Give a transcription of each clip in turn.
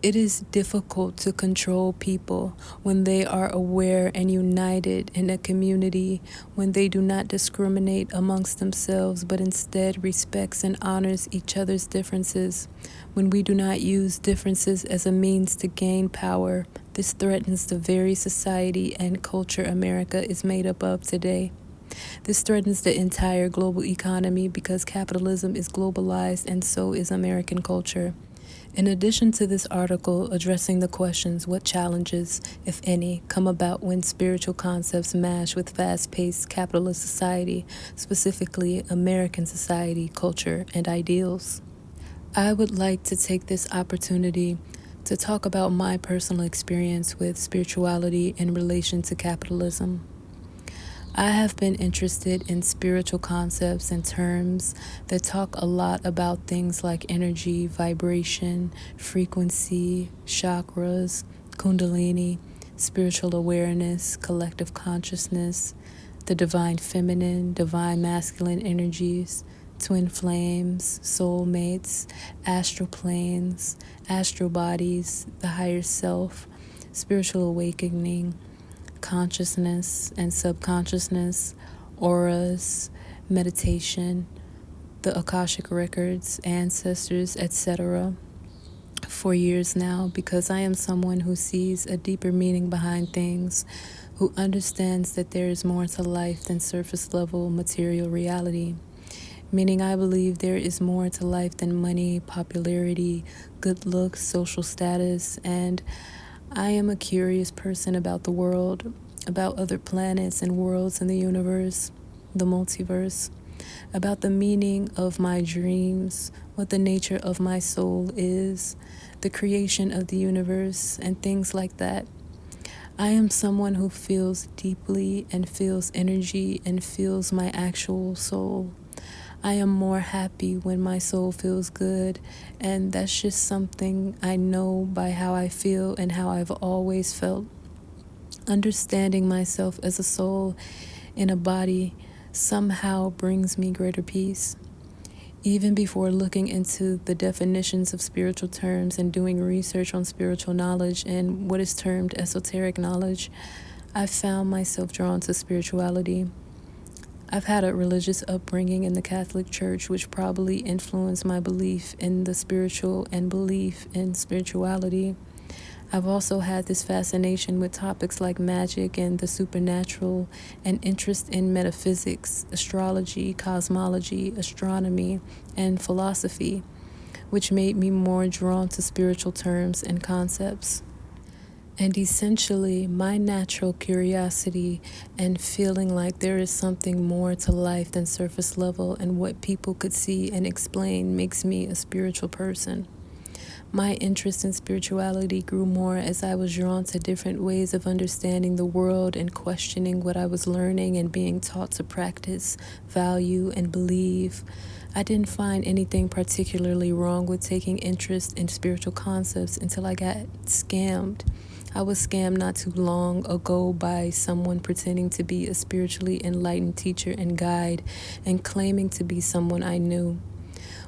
It is difficult to control people when they are aware and united in a community, when they do not discriminate amongst themselves but instead respects and honors each other's differences. When we do not use differences as a means to gain power, this threatens the very society and culture America is made up of today. This threatens the entire global economy because capitalism is globalized and so is American culture. In addition to this article addressing the questions what challenges, if any, come about when spiritual concepts mash with fast-paced capitalist society, specifically American society, culture, and ideals, I would like to take this opportunity to talk about my personal experience with spirituality in relation to capitalism. I have been interested in spiritual concepts and terms that talk a lot about things like energy, vibration, frequency, chakras, kundalini, spiritual awareness, collective consciousness, the divine feminine, divine masculine energies, twin flames, soulmates, astral planes, astral bodies, the higher self, spiritual awakening, consciousness and subconsciousness, auras, meditation, the Akashic records, ancestors, etc. for years now because I am someone who sees a deeper meaning behind things, who understands that there is more to life than surface level material reality. Meaning I believe there is more to life than money, popularity, good looks, social status, and I am a curious person about the world, about other planets and worlds in the universe, the multiverse, about the meaning of my dreams, what the nature of my soul is, the creation of the universe, and things like that. I am someone who feels deeply and feels energy and feels my actual soul. I am more happy when my soul feels good, and that's just something I know by how I feel and how I've always felt. Understanding myself as a soul in a body somehow brings me greater peace. Even before looking into the definitions of spiritual terms and doing research on spiritual knowledge and what is termed esoteric knowledge, I found myself drawn to spirituality. I've had a religious upbringing in the Catholic Church, which probably influenced my belief in the spiritual and belief in spirituality. I've also had this fascination with topics like magic and the supernatural, and interest in metaphysics, astrology, cosmology, astronomy, and philosophy, which made me more drawn to spiritual terms and concepts. And essentially, my natural curiosity and feeling like there is something more to life than surface level and what people could see and explain makes me a spiritual person. My interest in spirituality grew more as I was drawn to different ways of understanding the world and questioning what I was learning and being taught to practice, value, and believe. I didn't find anything particularly wrong with taking interest in spiritual concepts until I got scammed. I was scammed not too long ago by someone pretending to be a spiritually enlightened teacher and guide and claiming to be someone I knew.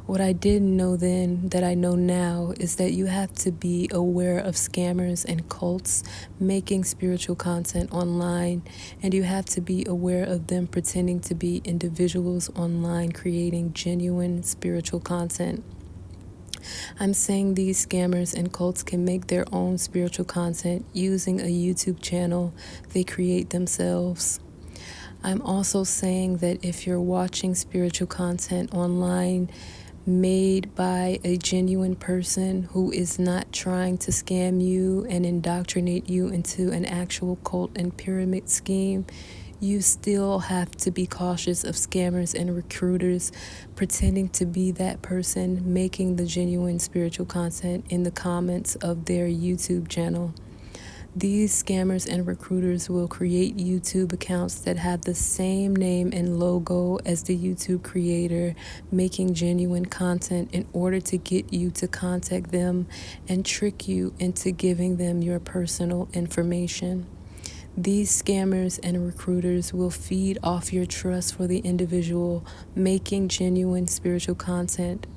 What I didn't know then that I know now is that you have to be aware of scammers and cults making spiritual content online, and you have to be aware of them pretending to be individuals online creating genuine spiritual content. I'm saying these scammers and cults can make their own spiritual content using a YouTube channel they create themselves. I'm also saying that if you're watching spiritual content online made by a genuine person who is not trying to scam you and indoctrinate you into an actual cult and pyramid scheme, you still have to be cautious of scammers and recruiters pretending to be that person making the genuine spiritual content in the comments of their YouTube channel. These scammers and recruiters will create YouTube accounts that have the same name and logo as the YouTube creator, making genuine content in order to get you to contact them and trick you into giving them your personal information. These scammers and recruiters will feed off your trust for the individual, making genuine spiritual content.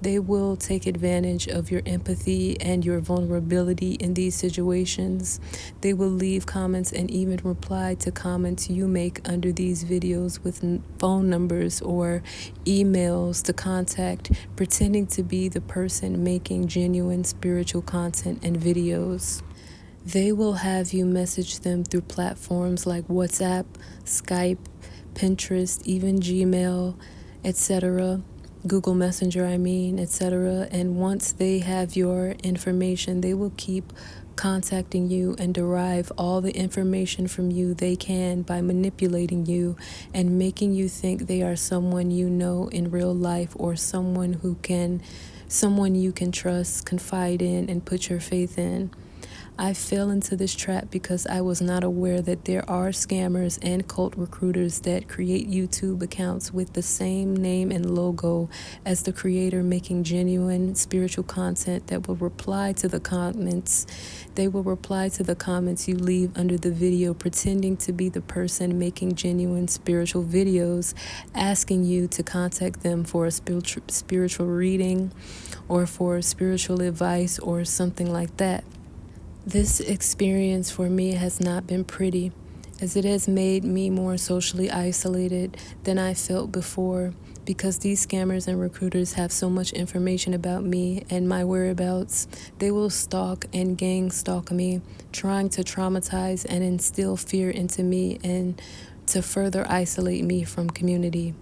They will take advantage of your empathy and your vulnerability in these situations. They will leave comments and even reply to comments you make under these videos with phone numbers or emails to contact, pretending to be the person making genuine spiritual content and videos. They will have you message them through platforms like WhatsApp, Skype, Pinterest, even Gmail, etc. Google Messenger, etc. And once they have your information, they will keep contacting you and derive all the information from you they can by manipulating you and making you think they are someone you know in real life or someone you can trust, confide in, and put your faith in. I fell into this trap because I was not aware that there are scammers and cult recruiters that create YouTube accounts with the same name and logo as the creator making genuine spiritual content that will reply to the comments. They will reply to the comments you leave under the video, pretending to be the person making genuine spiritual videos, asking you to contact them for a spiritual reading or for spiritual advice or something like that. This experience for me has not been pretty, as it has made me more socially isolated than I felt before, because these scammers and recruiters have so much information about me and my whereabouts. They will stalk and gang stalk me, trying to traumatize and instill fear into me and to further isolate me from community.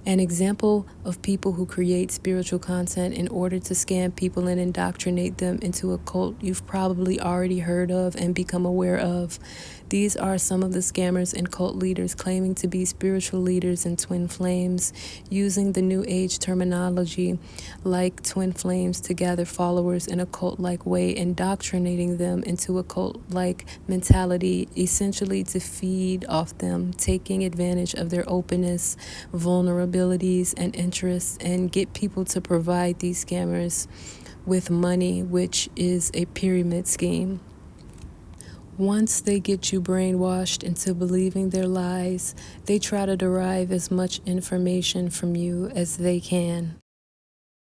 An example of people who create spiritual content in order to scam people and indoctrinate them into a cult you've probably already heard of and become aware of. These are some of the scammers and cult leaders claiming to be spiritual leaders in twin flames, using the new age terminology like twin flames to gather followers in a cult-like way, indoctrinating them into a cult-like mentality, essentially to feed off them, taking advantage of their openness, vulnerabilities, and interests, and get people to provide these scammers with money, which is a pyramid scheme. Once they get you brainwashed into believing their lies, they try to derive as much information from you as they can.